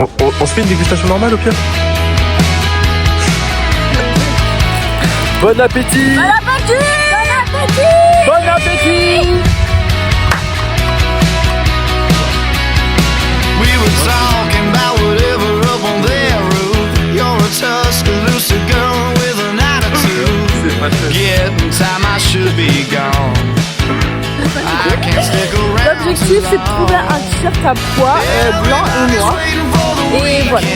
On se fait une dégustation normale au pire. Bon appétit! Bon appétit! Bon appétit! We were talking about whatever up on their roof. You're a Tuscaloosa girl with an attitude. Getting time I should be gone. I can't stick around. L'objectif c'est de trouver un t-shirt à pois blanc et noir. Et voilà.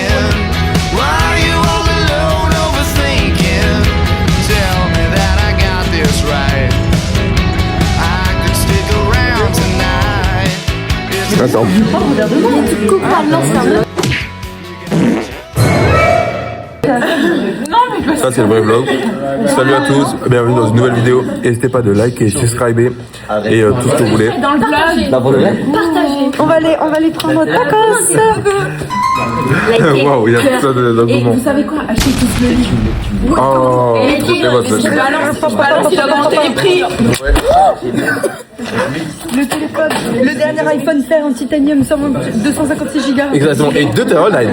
Why are you all alone overthinking? Tell me that I got this right. I could stick around tonight. Attends. Ça c'est le vrai vlog. Salut à tous, bienvenue dans une nouvelle vidéo. N'hésitez pas de liker, subscriber et tout ce que vous voulez. On va aller prendre notre tacos. Waouh, il y a tout ça d'engouement. Vous savez quoi? Achetez tous le livre. Oh, c'est votre Balance, il a augmenté les prix. Le téléphone, le dernier iPhone fer en titanium 256 Go. Exactement, et 2 Tera online.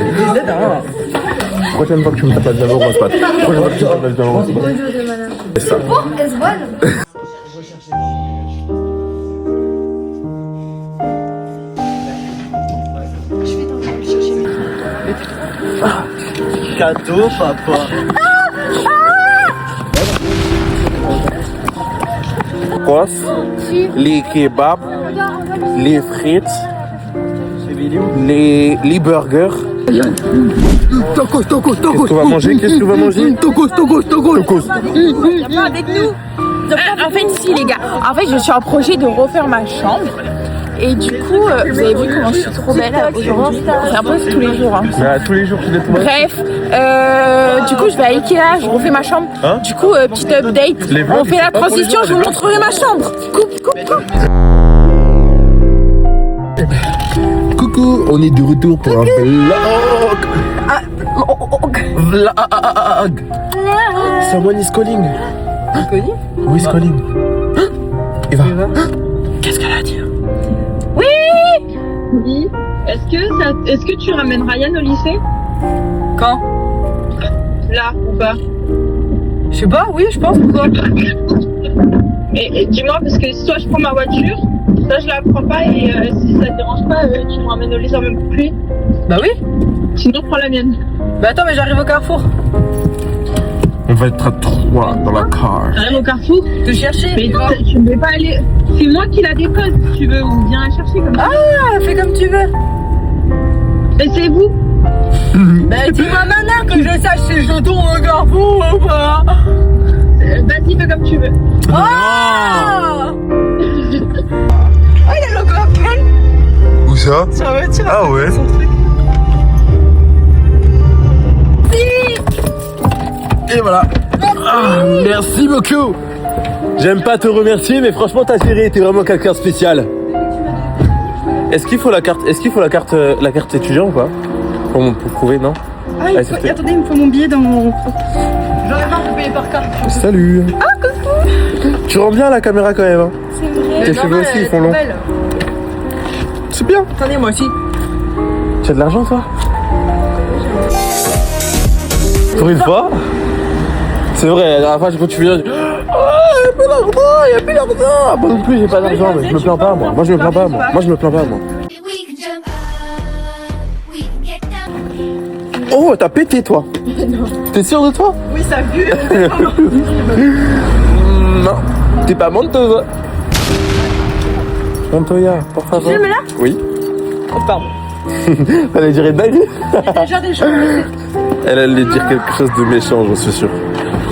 Prochaine fois que tu me tapes la viande au rose, Pat. Prochaine fois que tu me tapes la viande au rose, c'est ça. Cadeau, papa. Les kebabs, les frites, les burgers. Tacos. Qu'est-ce qu'on va manger? Tacos. Viens pas avec nous. En fait, si les gars, en fait, je suis en projet de refaire ma chambre. Et du coup, vous avez vu comment je suis trop belle aujourd'hui. C'est un peu tous les jours. Hein. Tous les jours, tu les trouves. Bref, du coup, je vais à Ikea, je refais ma chambre. Du coup, petite update. On fait la transition, je vous montrerai ma chambre. Coupe. Coucou, on est de retour pour un vlog. Someone is calling. Who is calling? Eva. Qu'est-ce qu'elle a dit? Oui. Est-ce que tu ramènes Ryan au lycée? Quand? Là ou pas? Je sais pas, oui, je pense. Pourquoi? Et dis-moi, parce que soit je prends ma voiture, soit je la prends pas, et si ça te dérange pas, tu me ramènes au lycée en même temps que lui. Bah oui. Sinon, prends la mienne. Bah attends, mais j'arrive au carrefour. On va être à 3 dans la car. T'arrives au carrefour? Te chercher. Mais tu ne veux pas aller. C'est moi qui la dépose, si tu veux, ou viens la chercher comme ça. Ah, fais comme tu veux. Et c'est vous? Bah dis-moi maintenant que je sache si je tourne au carrefour ou pas. Vas-y, fais comme tu veux. Ah, il a le logo Apple. Où ça? Sur la voiture. Ah ouais. Son truc. Et voilà. Merci beaucoup. J'aime pas te remercier, mais franchement ta chérie était vraiment quelqu'un de spécial. Est-ce qu'il faut la carte étudiant ou pas pour prouver, non? Attendez, il me faut mon billet dans mon... J'en ai marre de payer par carte. Salut. Ah coucou. Tu rends bien à la caméra quand même. Hein. C'est vrai. Tes cheveux aussi ils font long. C'est bien. Attendez, moi aussi. Tu as de l'argent toi? Pour une fois? C'est vrai, la dernière fois quand tu viens, il n'y a plus d'argent. Moi non plus j'ai pas d'argent, mais je me plains pas moi. Moi je me plains pas moi. Oh t'as pété toi? Non. T'es sûr de toi? Oui, ça pue. Non, t'es pas menteuse. Montoya, por favor. Tu filmes là? Oui. Oh pardon. Fallait dire une dingue. Déjà des choses. Elle allait dire quelque chose de méchant, j'en suis sûr.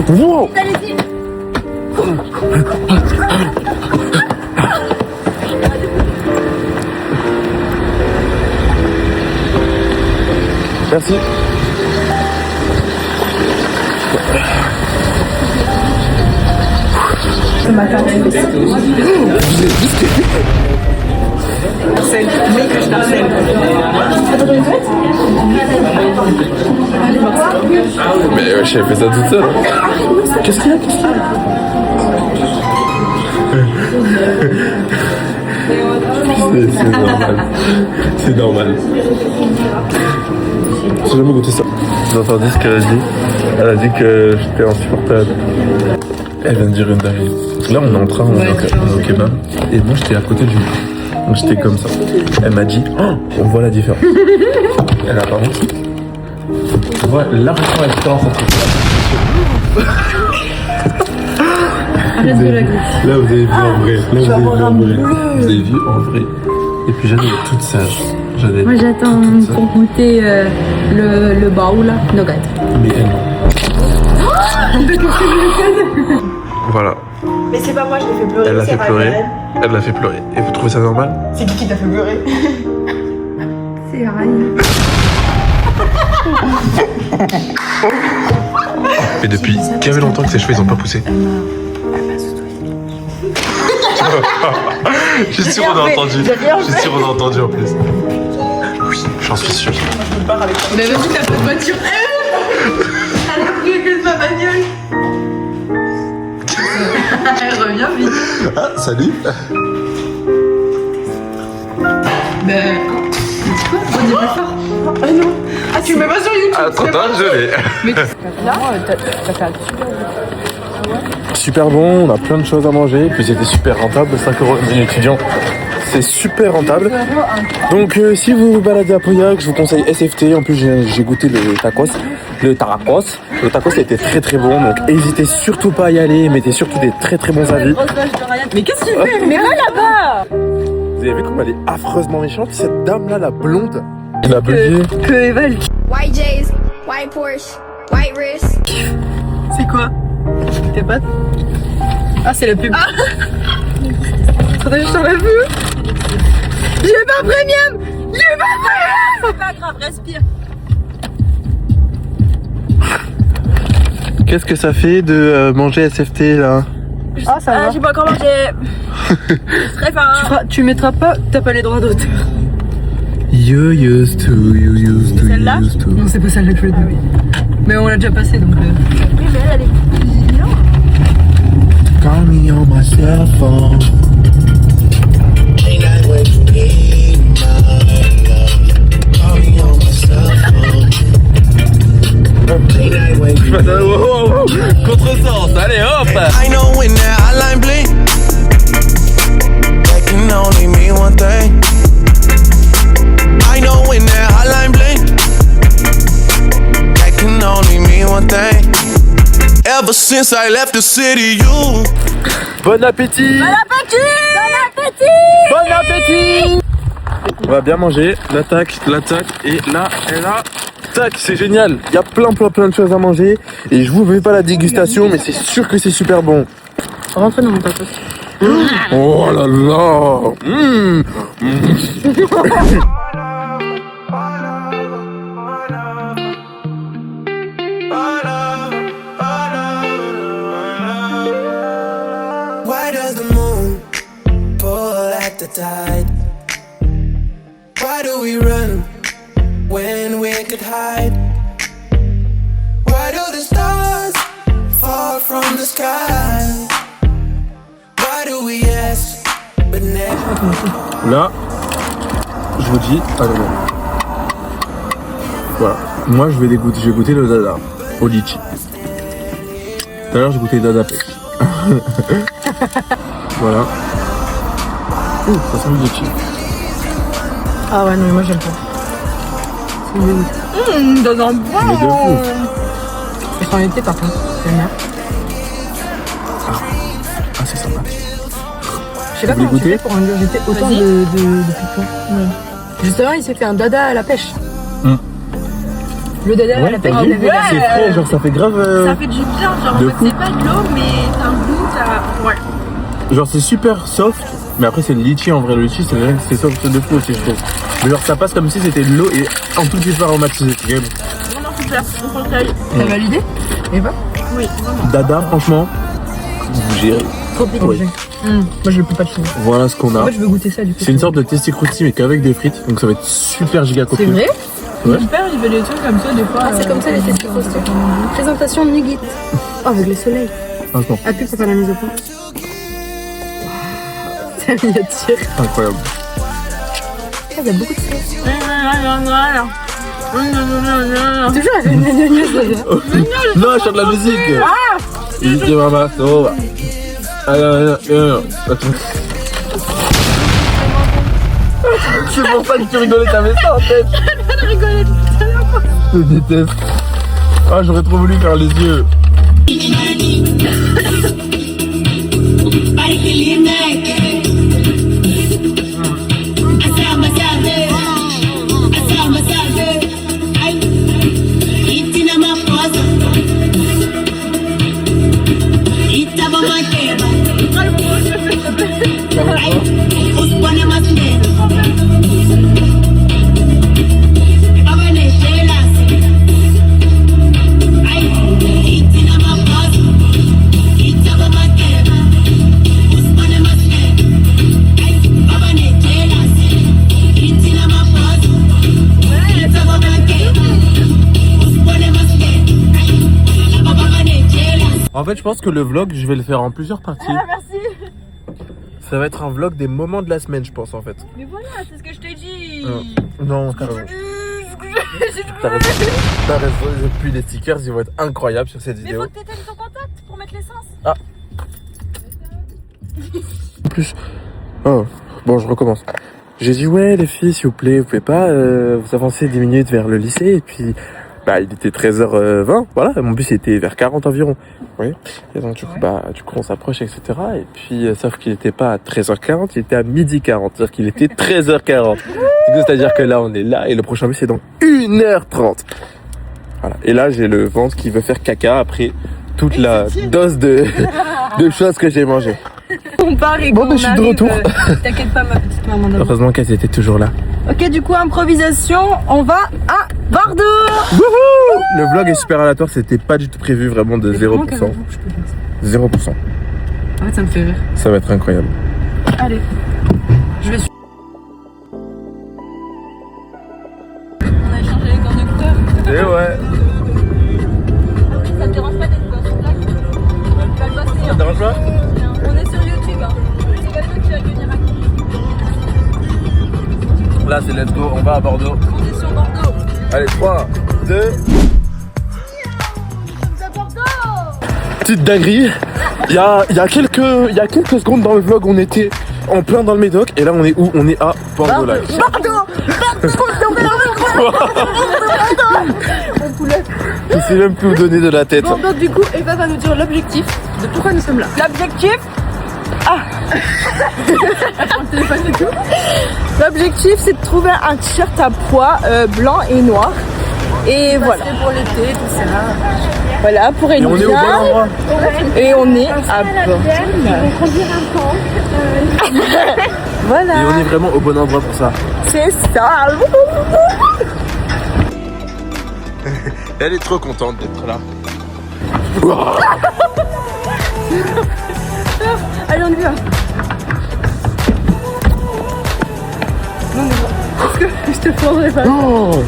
Wow. Allez-y. Merci. Ce matin, Mais ouais, j'ai fait ça toute seule. Qu'est-ce qu'il y a? C'est normal. C'est normal. J'ai jamais goûté ça. Vous entendez ce qu'elle a dit? Elle a dit que j'étais insupportable. Elle vient de dire une dinguerie. Là, on est en train, on est au kebab. Et moi, j'étais à côté du mur. Donc, j'étais comme ça. Elle m'a dit, oh, on voit la différence. Elle a pas honte. On voit largement la différence entre là, vous avez vu en vrai. Là, vous avez vu en vrai. Vous avez vu en vrai. Et puis, Jeanne, elle est toute sage. Moi, j'attends pour goûter le baou là, nougat. Mais elle, voilà. Mais c'est pas moi, je l'ai fait pleurer. Elle l'a fait pleurer. Elle l'a fait pleurer. Et vous trouvez ça normal? C'est qui t'a fait pleurer? C'est Ryan. Et depuis qu'il y avait longtemps que ses cheveux ils ont pas poussé. Je suis sûr qu'on a entendu. Je suis sûr qu'on a entendu en plus. Oui, j'en suis sûr. Mais vas-y, t'as pas de voiture. Elle a pris que de ma bagnole. Elle revient vite. Ah, salut. Ben. Quoi? On dit plus fort. Ah non. Ah, tu me mets pas sur YouTube. Ah, trop tard, je l'ai. Mais là, t'as fait un Super bon, on a plein de choses à manger. Et puis c'était super rentable, 5 € d'un étudiant. C'est super rentable. Donc si vous vous baladez à Pauillac, je vous conseille SFT. En plus j'ai goûté le tacos. Le tacos était très très bon. Donc n'hésitez surtout pas à y aller. Mettez surtout des très très bons avis. Mais qu'est-ce que tu fais? Mais va là-bas. Vous avez vu comme elle est affreusement méchante, cette dame là, la blonde. La bugué. Que Eva, elle... White J's, white Porsche, white wrist. C'est quoi? Tes potes? Ah, c'est la pub. Ah. Attendez, je t'en ai vu. J'ai pas premium. J'ai pas premium. C'est pas grave, respire. Qu'est-ce que ça fait de manger SFT là? Ah, ça va. J'ai pas encore mangé. Très fin. Tu mettras pas, t'as pas les droits d'auteur. You used to. Celle-là? Non, c'est pas celle-là que je voulais donner. Mais on l'a déjà passé donc. Oui, mais elle est bien. Call me on my cell phone. Contresens, allez hop! I know when that hotline blink, that can only mean one thing. I know when that hotline blink, that can only mean one thing. Ever since I left the city, you. Bon appétit! Bon appétit! Bon appétit! On va bien manger, l'attaque, et là, elle a... Tac, c'est génial. Il y a plein de choses à manger. Et je vous fais pas la dégustation, mais c'est sûr que c'est super bon. Rentre dans mon tacos. Oh là là. Why does the moon pull at the tide? Why do we run when we could hide? Why do the stars fall from the sky? Why do we ask but never? Là, je vous dis, attendez. Voilà. Moi, je vais goûter. Je vais goûter le dada au litchi. Tout à l'heure, j'ai goûté le dada pêche. Voilà. Ouh, ça sent le litchi. Ah ouais, non, mais moi j'aime pas. Donne un bon. Mais de fou. Ça sent l'été par contre, j'aime bien. Ah, c'est sympa. Je sais pas Vous comment tu goûter fais pour ingurgiter autant de picon. Justement, il s'est fait un dada à la pêche. Le dada à la pêche, il avait l'air. C'est frais, genre ça fait grave. Ça fait du bien, genre de en fait, fou. c'est pas de l'eau, mais t'as un goût, t'as. Ouais. Genre c'est super soft, mais après c'est le litchi en vrai. Le litchi c'est soft de fou aussi, je trouve. Mais genre ça passe comme si c'était de l'eau et un tout petit peu aromatisé. Vraiment super, on conseille. T'as validé? Eva? Oui. Dada, franchement, vous gérez. Trop piquant. Oui. Moi je le peux pas de finir. Voilà ce qu'on a. Moi je veux goûter ça du coup. C'est une sorte de testicruti mais qu'avec des frites, donc ça va être super giga copieux. C'est vrai? Ouais. Mon père il fait des trucs comme ça des fois. Ah, c'est comme ça les testicles. Présentation de nugget. Oh, avec le soleil. Franchement, Appuie pour faire la mise au point. C'est miniature. incroyable. Il y a beaucoup de sauce. Voilà. Toujours avec une Non, je chante la musique. Il dit maman, ça va. C'est pour ça que tu rigolais, t'avais ça en tête. Je rigolais tout à l'heure. Je te déteste. Ah, j'aurais trop voulu faire les yeux. En fait, je pense que le vlog, je vais le faire en plusieurs parties. Ah, merci. Ça va être un vlog des moments de la semaine, je pense, en fait. Mais voilà, c'est ce que je t'ai dit. Non, carrément. T'as raison. T'as raison. Et puis les stickers, ils vont être incroyables sur cette Mais vidéo. faut que t'éteignes ton contact pour mettre l'essence. Ah. En plus. Oh. Bon, je recommence. J'ai dit, ouais, les filles, s'il vous plaît, vous pouvez pas vous avancer 10 minutes vers le lycée. Et puis, bah, il était 13h20. Voilà. Mon bus était vers 40 environ. Oui. Et donc, du coup, on s'approche, etc. Et puis, sauf qu'il était pas à 13h40, il était à 12h40. C'est-à-dire qu'il était 13h40. Du coup, c'est-à-dire que là, on est là et le prochain bus est dans 1h30. Voilà. Et là, j'ai le ventre qui veut faire caca après toute la dose de choses que j'ai mangées. On part et Bon, qu'on mais je suis de arrive, retour. T'inquiète pas, ma petite maman d'amour. Heureusement qu'elles étaient toujours là. Ok, du coup, improvisation, on va à Bordeaux. Wouhou! Le vlog est super aléatoire, c'était pas du tout prévu, vraiment de 0%. 0%. Ouais, ça me fait rire. Ça va être incroyable. Allez, je vais suivre. On a échangé les conducteurs. Et ouais. Ça te dérange pas d'être sur place? Tu vas le bosser. Ça te dérange pas? On est sur YouTube. C'est comme ça que tu vas devenir actif. Là, c'est let's go, on va à Bordeaux. On est sur Bordeaux. Allez, 3, 2. Petite dinguerie. Il y a quelques secondes dans le vlog, on était en plein dans le Médoc. Et là, on est où? On est à Bordeaux live. Je sais même plus où donner de la tête. Bon, donc du coup, Eva va nous dire l'objectif de pourquoi nous sommes là. L'objectif, L'objectif, c'est de trouver un t-shirt à pois blanc et noir. Et voilà. c'est pour l'été, tout ça. Voilà, pour Et on est au bon endroit. Et on est à Bordeaux. Voilà. Et on est vraiment au bon endroit pour ça. C'est ça. Elle est trop contente d'être là. Allez, on y va. Est-ce que je te prendrai pas? Oh,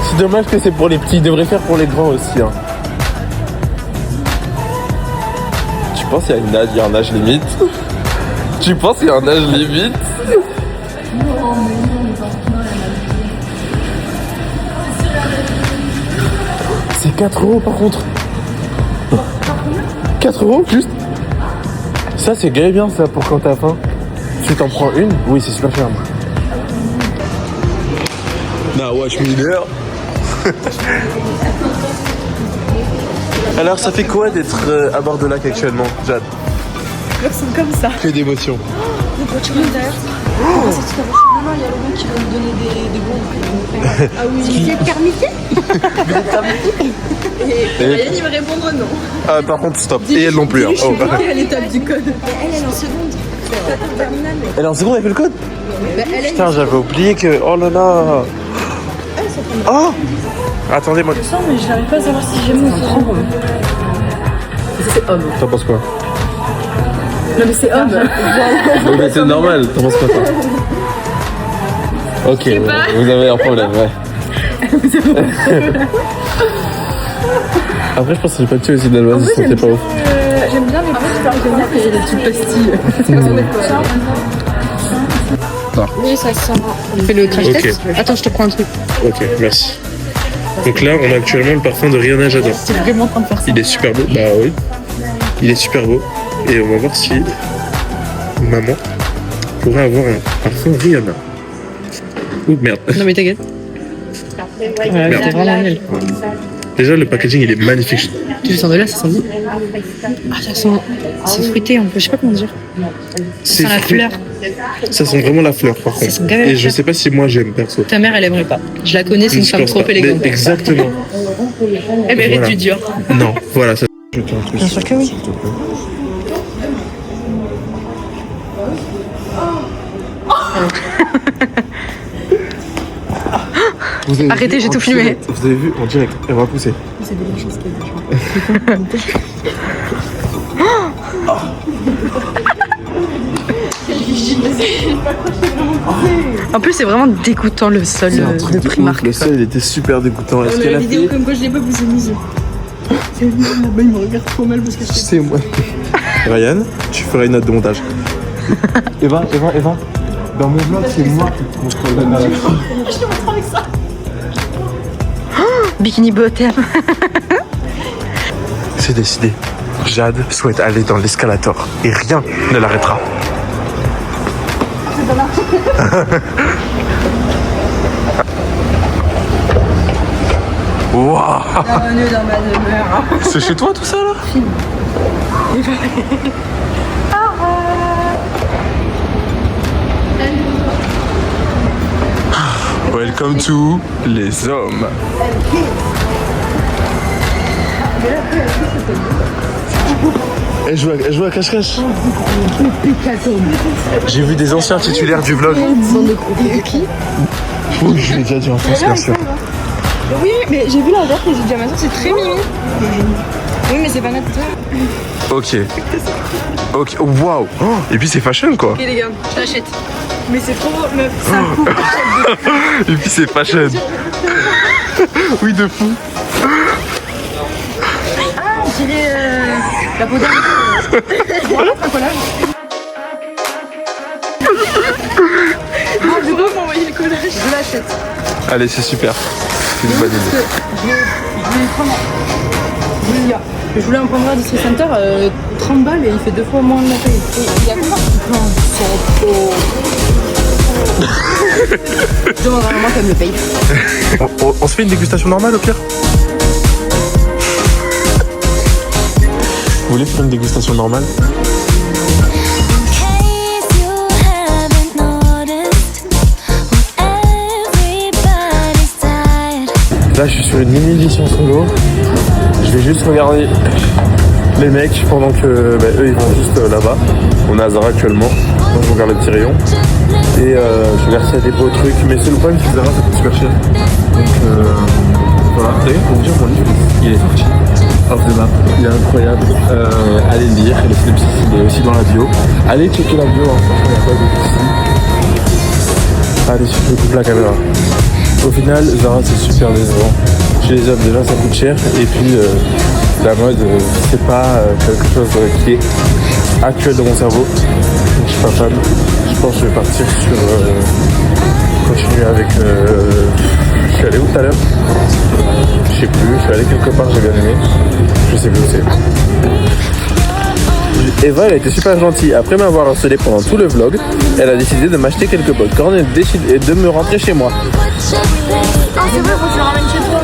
c'est dommage que c'est pour les petits. Ils devraient faire pour les grands aussi. Hein. Tu penses qu'il y a un âge limite? Tu penses qu'il y a un âge limite? C'est 4 € par contre. 4 € juste. Ça c'est gay bien ça pour quand t'as faim. Tu t'en prends une? Oui, c'est super cher. Nah, watch me there. Alors ça fait quoi d'être à bord de lac actuellement, Jade? Je ressens comme ça. Que d'émotion. Les voitures derrière. Non, il y a le mec qui va nous donner des bons. Ah oui, il est permité. Et Ryan, il va répondre non. Ah par contre stop. Et elle non plus. Hein. Oh. À l'étape du code. Elle est en seconde. Elle est en seconde avec le code? Putain, j'avais oublié que... Oh là là. Oh. Attendez, moi... Je sens, mais je n'arrive pas à savoir si j'aime ou si j'aime. C'est homme. T'en penses quoi? Non mais c'est homme. Oui, mais c'est normal. T'en penses quoi toi? Ok, vous avez un problème, ouais. Après, je pense que j'ai pas tué aussi d'Albaz, ils sentaient pas ouf. J'aime bien les petites partenaires et les petites pastilles. tartare. Oui, ça sent. On fait le crash test. Attends, je te prends un truc. Ok, merci. Donc là, on a actuellement le parfum de Rihanna, j'adore. C'est vraiment en train de faire ça. Il est super beau. Bah oui. Il est super beau. Et on va voir si maman pourrait avoir un parfum Rihanna. Ouh, merde. Non, mais t'inquiète. Ouais, c'est vraiment nul. Déjà, le packaging, il est magnifique. Tu le sens de là, ça sent bon. Ah, ça sent. C'est fruité un peu, je sais pas comment dire. Ça sent la fleur. Ça sent vraiment la fleur, par contre. sent gavé la Et je fleur. sais pas si moi j'aime perso. Ta mère, elle aimerait pas. Je la connais, c'est une Je femme pense trop pas. élégante. Mais exactement. Elle mérite Voilà. du Dior. Non, voilà. Ça... Bien sûr que oui. Arrêtez, j'ai tout filmé. Vous avez vu, en direct, elle va pousser. En plus, c'est vraiment dégoûtant le sol de Primark. Le sol, il était super dégoûtant. Est-ce qu'elle a fait... comme quoi je l'ai pas vous amusé. Là-bas, il me regarde trop mal parce que je C'est moi. Ryan, tu feras une note de montage. Eva. Dans mon vlog, c'est moi qui te contrôle la caméra. Bikini bottom. C'est décidé. Jade souhaite aller dans l'escalator et rien ne l'arrêtera. Waouh! Bienvenue dans ma demeure. C'est chez toi tout ça là? Welcome to les hommes. Elle joue à cache-cache. J'ai vu des anciens titulaires du vlog. Oui, je l'ai déjà dit en France, bien sûr. Oui, mais j'ai vu la verte et j'ai dit à ma soeur, c'est très mignon. Oui, mais c'est pas notre Ok. Ok, waouh. Oh, et puis c'est fashion quoi. Ok, les gars, je l'achète. Mais c'est trop meuf, ça coupe. Et puis c'est fashion. Oui, de fou. Ah, on dirait la peau d'un. Voilà, un collage. Ah, je peux m'envoyer le collage. Je l'achète. Allez, c'est super. C'est une bonne idée. Je voulais en prendre un District Center, 30 balles et il fait 2 fois moins de la paye. Il y a combien? Je demande vraiment qu'elle me paye. On se fait une dégustation normale au pire? Vous voulez faire une dégustation normale? Là, je suis sur une mini-édition solo. Je vais juste regarder les mecs pendant que eux ils vont juste là-bas. On est à Zara actuellement. Moi, je regarde le petit rayon. Et je regarde s'il y a des beaux trucs. Mais c'est le problème, c'est que Zara ça coûte super cher. Donc voilà. D'ailleurs, pour vous dire, mon livre il est sorti. Off the map. Il est incroyable. Allez le lire. Le synopsis il est aussi dans la bio. Allez checker la bio. Hein. Franchement, il n'y a pas de soucis. Allez, je coupe la caméra. Au final, Zara c'est super décevant. Chez les hommes déjà ça coûte cher et puis la mode c'est pas quelque chose qui est actuel dans mon cerveau. Donc, je suis pas fan. Je pense que je vais partir sur continuer avec je suis allé où tout à l'heure? Je sais plus, je suis allé quelque part, j'ai bien aimé. Je sais plus où c'est. Eva, elle a été super gentille. Après m'avoir harcelé pendant tout le vlog, elle a décidé de m'acheter quelques popcorn et de me rentrer chez moi. Ah, c'est vrai, faut que tu le ramènes chez toi.